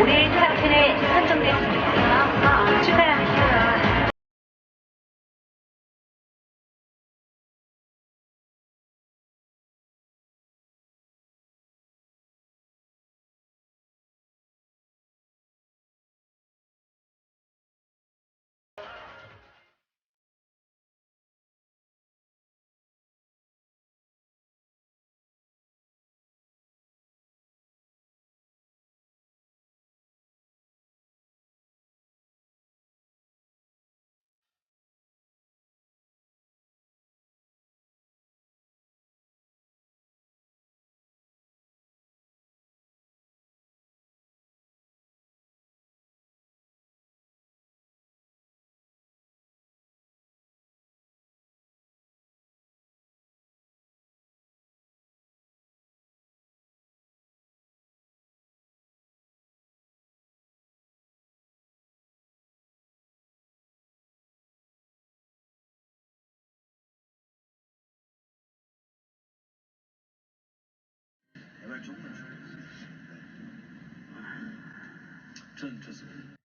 우리 탑10에 선정됐습니다. 축하합니다. 대발 조금만 줄여주세요. 네. 전 좋습니다.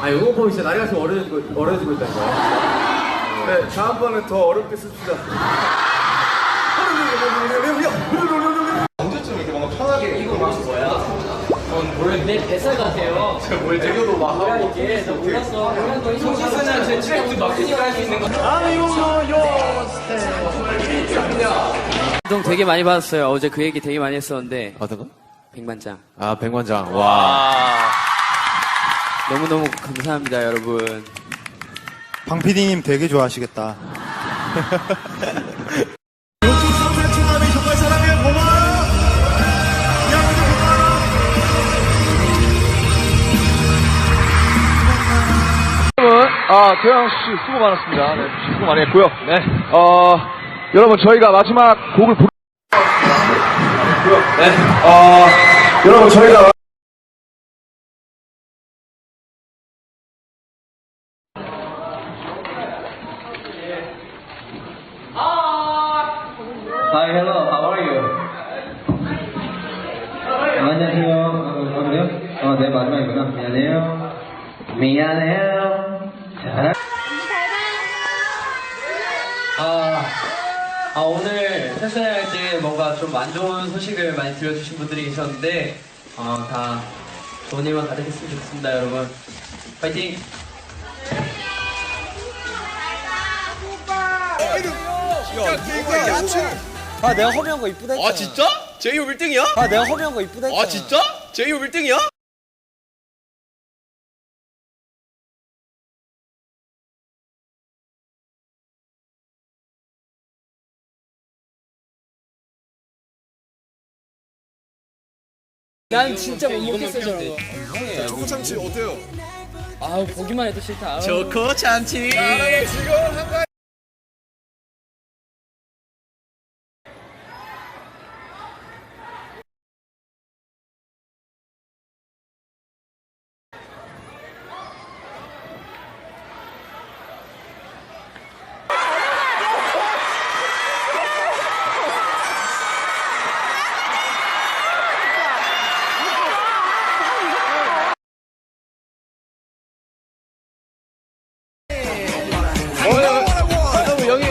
아, 이거 보면 진짜 나이가 좀 어려지고 있다니까. 네, 다음번에 더 어렵게 씁시다. 언제쯤 이렇게 뭔가 편하게 이거 마신 거야? 내 뱃살 같아요. 뭘 제교도 막 뭐야 하고. 이게? 나 몰랐어. 몰랐어. 이거 쓰는 제 트랙도 막히니까 할 수 있는 거. 감동 되게 많이 받았어요. 어제 그 얘기 되게 많이 했었는데. 어떤 거? 백만장. 아, 백만장. 와. 너무너무 감사합니다, 여러분. 방 PD님 되게 좋아하시겠다. 정말 사랑해, 고마워. 여러분, 태양 씨 수고 많았습니다. 네, 수고 많이 했고요. 네. 여러분, 저희가 마지막 곡을 네. 여러분, 저희가 Hi, hello, how are you? 안녕하세요. 그래요? 네, 마지막이구나. 미안해요. 잘. 오늘 패스할 때 뭔가 좀 안 좋은 소식을 많이 들려주신 분들이 계셨는데, 다 좋은 일만 가득했으면 좋겠습니다, 여러분. 파이팅! 내가 허비한 거 이쁘다 했잖아. 진짜? 제이홉 1등이야? 내가 허비한 거 이쁘다 했잖아. 진짜? 제이홉 1등이야? 난 진짜 못 먹겠어 저런 거. 초코참치 어때요? 보기만 해도 싫다. 초코참치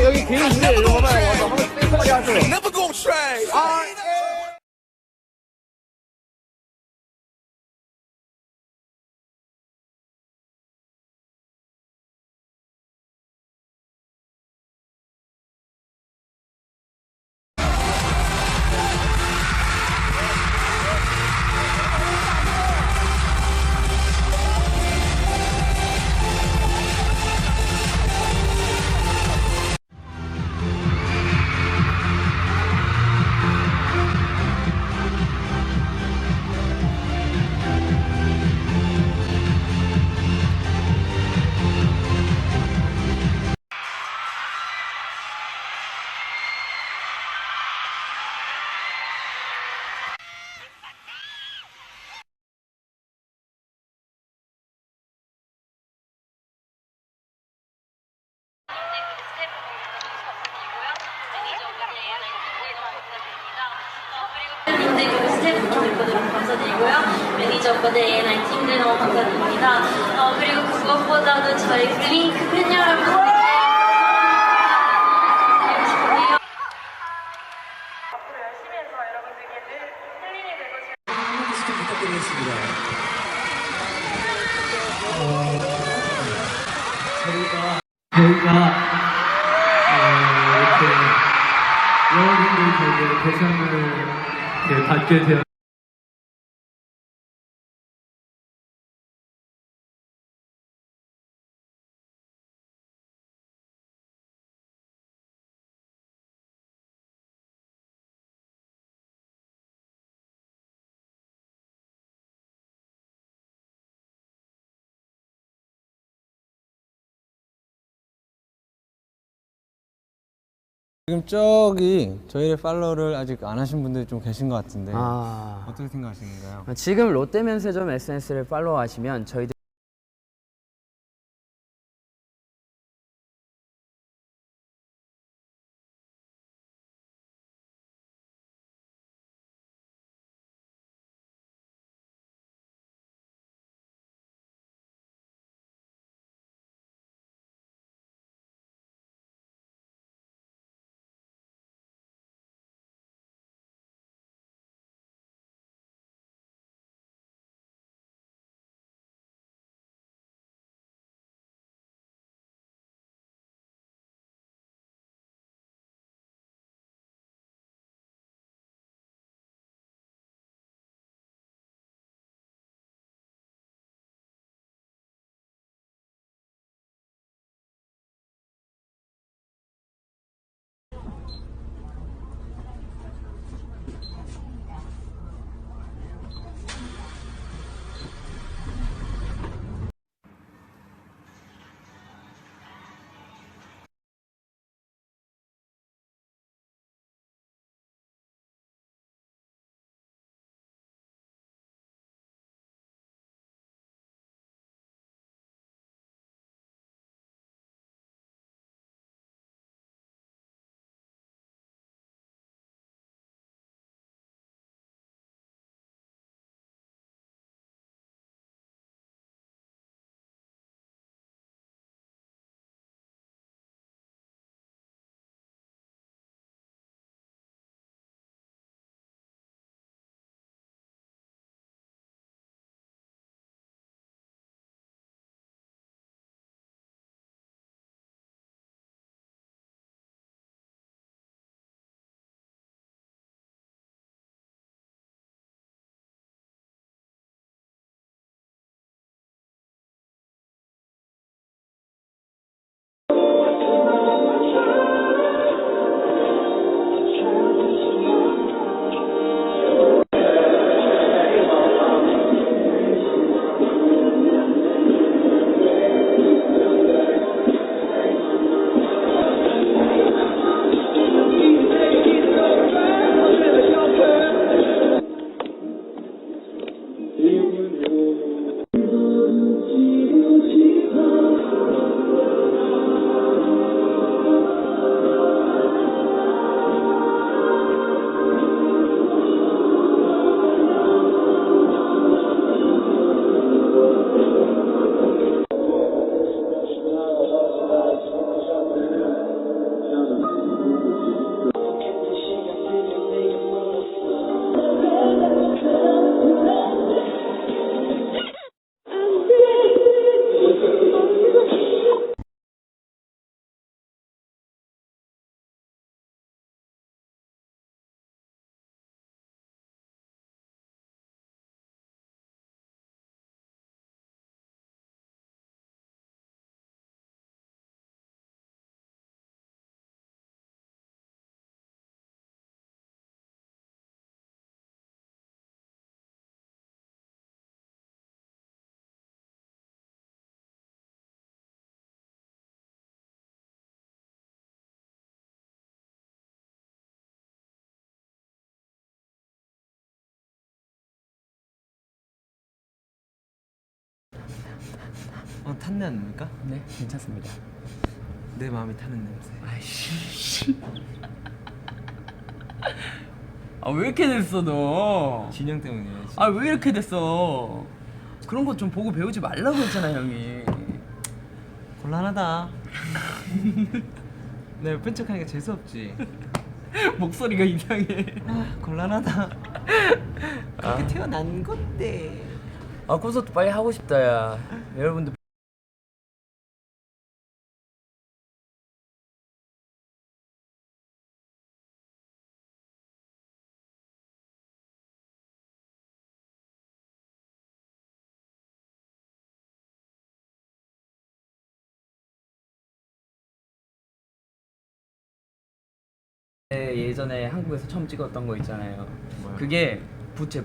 여기 개인 무대 이런 거만 와서 한번 쌩쌩하게 하세요. 그리고 스태프 분들 너무 감사드리고요. 매니저 오빠들 A&I 팀들 너무 감사드립니다. 그리고 그것보다도 저희 블링크 팬 여러분들 드리고 싶은데요. 앞으로 열심히 해서 여러분들께 늘 힐링이 되고 싶은 부탁드리겠습니다. 저희가 이렇게 여러분들에게 대상을 받게 되었 지금 저기 저희의 팔로우를 아직 안 하신 분들이 좀 계신 것 같은데 어떻게 생각하시는가요? 지금 롯데면세점 SNS를 팔로우하시면 저희들 탔네 아닙니까? 네, 괜찮습니다. 내 마음이 타는 냄새. 아이씨. 아, 왜 이렇게 됐어, 너? 진영 때문이에요. 아, 왜 이렇게 됐어? 그런 거 좀 보고 배우지 말라고 했잖아, 형이. 곤란하다. 내 옆에 척하니까 재수 없지. 목소리가 이상해. 곤란하다. 그렇게 태어난 건데. 아, 콘서트 빨리 하고 싶다, 야. 여러분들. 예전에 한국에서 처음 찍었던 거 있잖아요. 그게 부채.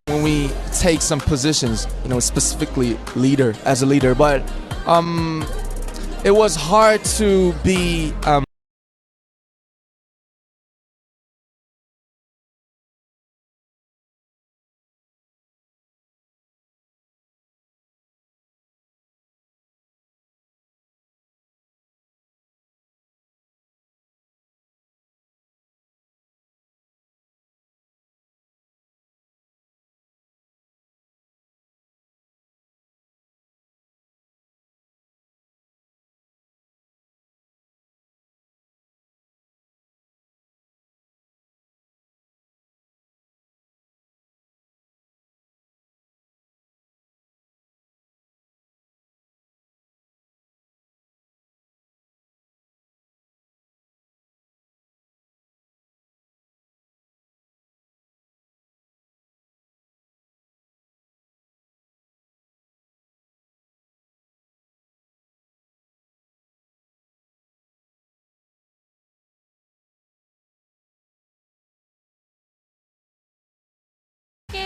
When we take some positions, specifically leader as a leader, but it was hard to be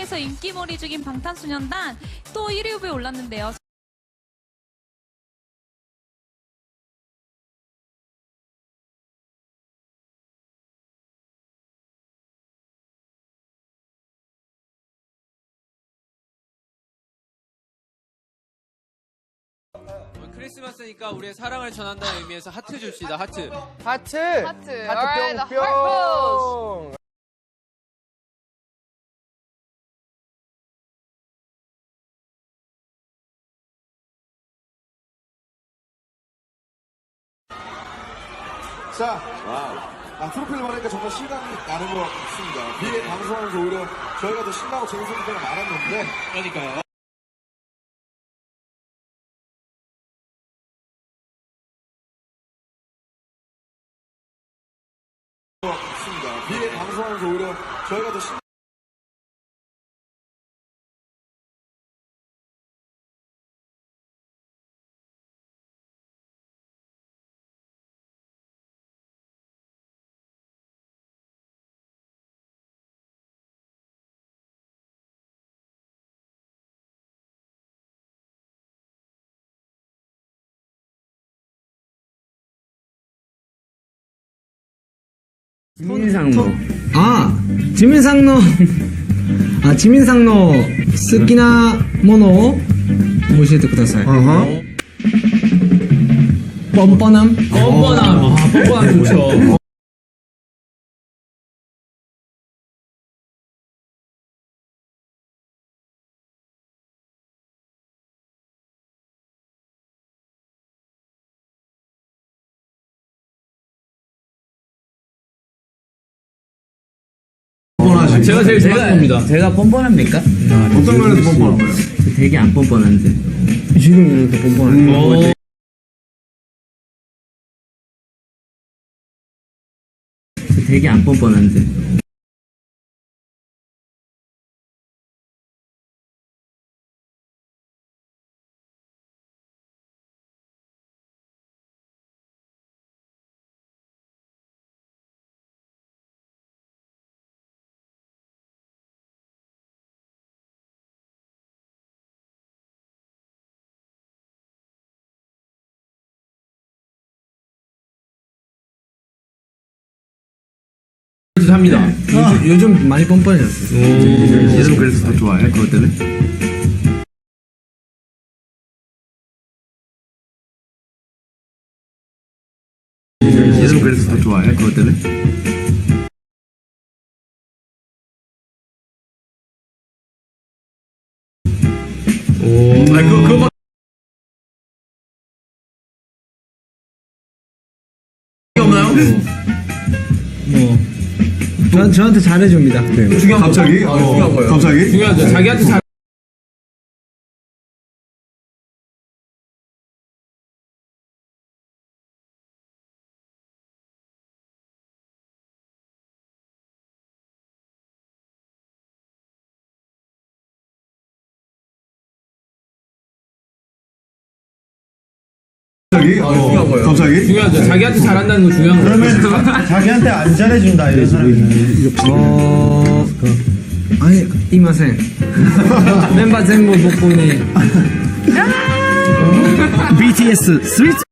세계에서 인기몰이 중인 방탄소년단 또 1위 후보에 올랐는데요. 크리스마스니까 우리의 사랑을 전한다는 의미에서 하트 줍시다. 하트. 하트. Alright, the heart pose. 자, 트로피를 받으니까 정말 실감이 나는 것 같습니다. 뒤에 방송하면서 오히려 저희가 더 신나고 재밌었을 때가 많았는데. 그러니까요. 같습니다. 뒤에 방송하면서 오히려 저희가 더 지민상노. 지민상노. 지민상노 好きなものを教えてください. 뻔뻔함. 뻔뻔함 좋죠. 제가 제일 좋아합니다. 제가 뻔뻔합니까? 어떤 면에서 뻔뻔한 거예요? 되게 안 뻔뻔한데. 지금 이렇게 뻔뻔한데. 되게 안 뻔뻔한데. 합니다. 요즘 많이 뻔뻔해졌어요. 이름 그래서 더 좋아해? 그것 때문에? 이름 그래서 더 좋아해? 그것 때문에? 그거 없나요? 저한테 잘해줍니다. 중요한 갑자기? 중요한 거예요. 갑자기? 중요하죠. 자기한테 잘. 중요한 거예요. 갑자기? 중요하죠. 자기한테 잘한다는 거 중요한 거예요. 그러면 자기한테 안 잘해준다 이런 사람이 아니, 이마센. 멤버 전부 복분이. BTS 스위트.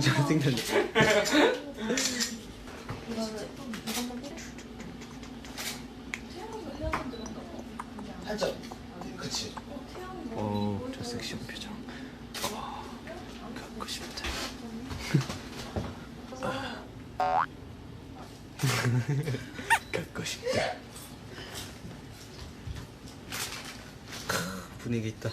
잘생겼네. 살짝. 그치. 저 섹시한 표정. 갖고 싶다. 갖고 싶다. 분위기 있다.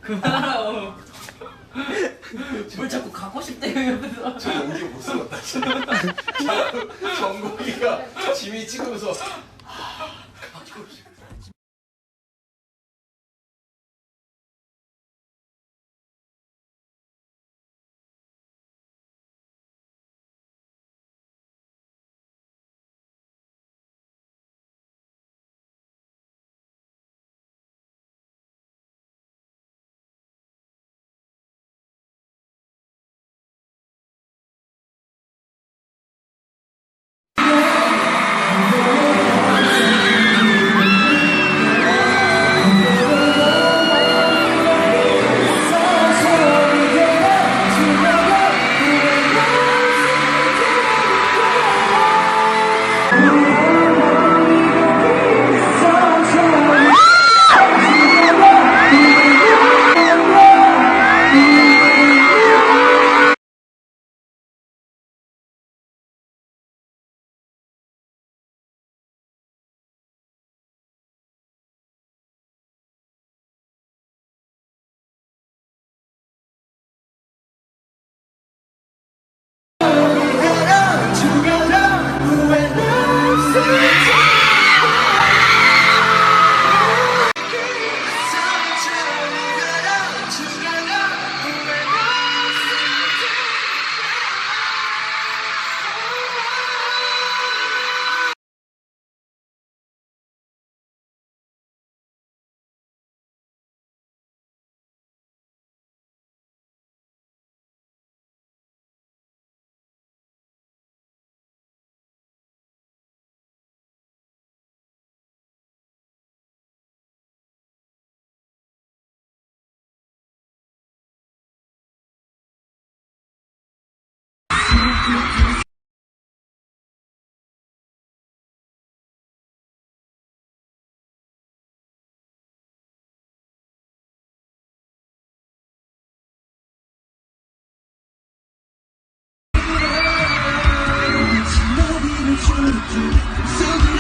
그만하라고. 뭘 자꾸 갖고 싶대요 옆에서. 저 연기 못 쓰겠다 진짜. 정국이가 지미 찍으면서 갖고 싶어. So